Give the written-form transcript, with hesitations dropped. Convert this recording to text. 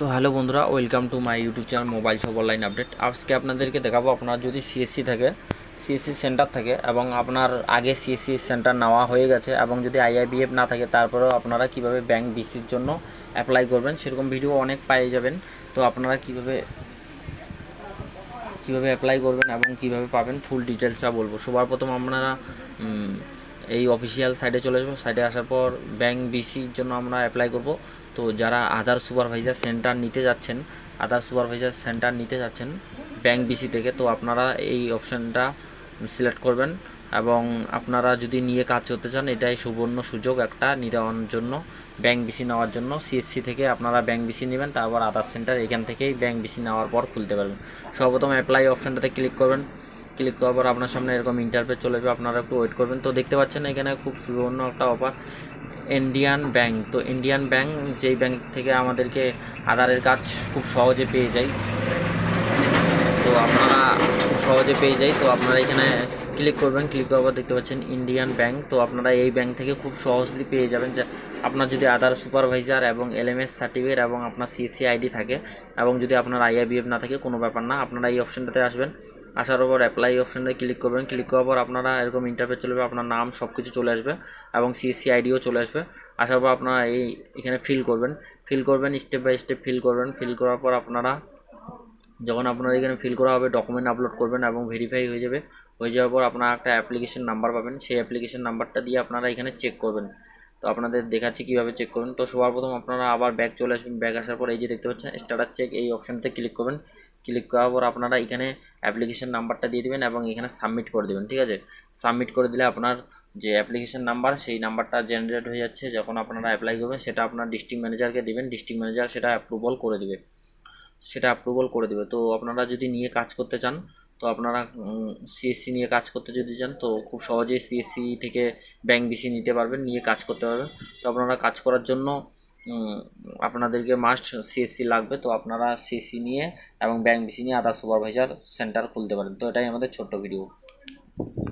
তো হ্যালো বন্ধুরা, welcome to my YouTube channel mobile shop online update. আজকে আপনাদেরকে দেখাবো, আপনার যদি সিএসসি থাকে, সিএসসি সেন্টার থাকে এবং আপনার আগে সিএসসি সেন্টার নেওয়া হয়ে গেছে এবং যদি আইআইবিএফ না থাকে, তারপরেও আপনারা কিভাবে ব্যাংক বিসির জন্য অ্যাপ্লাই করবেন, সেরকম ভিডিও অনেক পেয়ে যাবেন। তো আপনারা কিভাবে অ্যাপ্লাই করবেন এবং কিভাবে পাবেন ফুল ডিটেলসটা বলবো। সবার প্রথম আপনারা এই অফিসিয়াল সাইটে চলে আসবো। সাইটে আসার পর ব্যাংক বিসির জন্য আমরা অ্যাপ্লাই করব। তো যারা আধার সুপারভাইজার সেন্টার নিতে যাচ্ছেন ব্যাংক বিসি থেকে, তো আপনারা এই অপশানটা সিলেক্ট করবেন এবং আপনারা যদি নিয়ে কাজ করতে চান, এটাই সুবর্ণ সুযোগ একটা নেওয়ার জন্য, ব্যাংক বিসি নেওয়ার জন্য। সিএসসি থেকে আপনারা ব্যাংক বিসি নেবেন, তারপর আধার সেন্টার এখান থেকেই ব্যাংক বিসি নেওয়ার পর খুলতে পারবেন। সর্বপ্রথম অ্যাপ্লাই অপশানটাতে ক্লিক করবেন। ক্লিক করার পর আপনার সামনে এরকম ইন্টারফেস চলে যাবে, আপনারা একটু ওয়েট করবেন। তো দেখতে পাচ্ছেন এখানে খুব সুবর্ণ একটা অফার, ইন্ডিয়ান ব্যাংক। তো ইন্ডিয়ান ব্যাংক, যেই ব্যাংক থেকে আমাদেরকে আধারের কাজ খুব সহজে পেয়ে যাই, তো আপনারা খুব সহজে পেয়ে যাই। তো আপনারা এখানে ক্লিক করবেন। ক্লিক করার পর দেখতে পাচ্ছেন ইন্ডিয়ান ব্যাংক। তো আপনারা এই ব্যাংক থেকে খুব সহজেই পেয়ে যাবেন। যে আপনার যদি আধার সুপারভাইজার এবং এলএমএস সার্টিফিকেট এবং আপনার সিএসসি আইডি থাকে এবং যদি আপনার আইআইবিএফ না থাকে, কোনো ব্যাপার না, আপনারা এই অপশানটাতে আসবেন। আসার পর অ্যাপ্লাই অপশানটায় ক্লিক করবেন। ক্লিক করার পর আপনারা এরকম ইন্টারফেস চলে যাবে, আপনার নাম সব কিছু চলে আসবে এবং সিএসসি আইডিও চলে আসবে। আসার পর আপনারা এখানে ফিল করবেন, স্টেপ বাই স্টেপ ফিল করবেন। ফিল করার পর আপনারা যখন আপনার এখানে ফিল করা হবে, ডকুমেন্ট আপলোড করবেন এবং ভেরিফাই হয়ে যাওয়ার পর আপনারা একটা অ্যাপ্লিকেশন নাম্বার পাবেন। সেই অ্যাপ্লিকেশন নাম্বারটা দিয়ে আপনারা এখানে চেক করবেন। তো আপনাদের দেখাচ্ছি কীভাবে চেক করবেন। তো সবার প্রথম আপনারা আবার ব্যাক চলে আসবেন। ব্যাক আসার পর এই যে দেখতে পাচ্ছেন স্ট্যাটাস চেক, এই অপশানতে ক্লিক করবেন। ক্লিক করার পর আপনারা এখানে অ্যাপ্লিকেশন নাম্বারটা দিয়ে দেবেন এবং এখানে সাবমিট করে দেবেন। ঠিক আছে, সাবমিট করে দিলে আপনার যে অ্যাপ্লিকেশন নাম্বার, সেই নাম্বারটা জেনারেট হয়ে যাচ্ছে। যখন আপনারা অ্যাপ্লাই করবেন, সেটা আপনার ডিস্ট্রিক্ট ম্যানেজারকে দেবেন। ডিস্ট্রিক্ট ম্যানেজার সেটা অ্যাপ্রুভাল করে দেবে। তো আপনারা যদি নিয়ে কাজ করতে চান, তো আপনারা সিএসসি নিয়ে কাজ করতে যদি চান, তো খুব সহজেই সিএসসি থেকে ব্যাংক বিসি নিতে পারবেন, নিয়ে কাজ করতে পারবেন। তো আপনারা কাজ করার জন্য আপনাদেরকে মাস্ট সিএসসি লাগবে। তো আপনারা সিএসসি নিয়ে এবং ব্যাংক বিসি নিয়ে আধার সুপারভাইজার সেন্টার খুলতে পারেন। তো এটাই আমাদের ছোট্ট ভিডিও।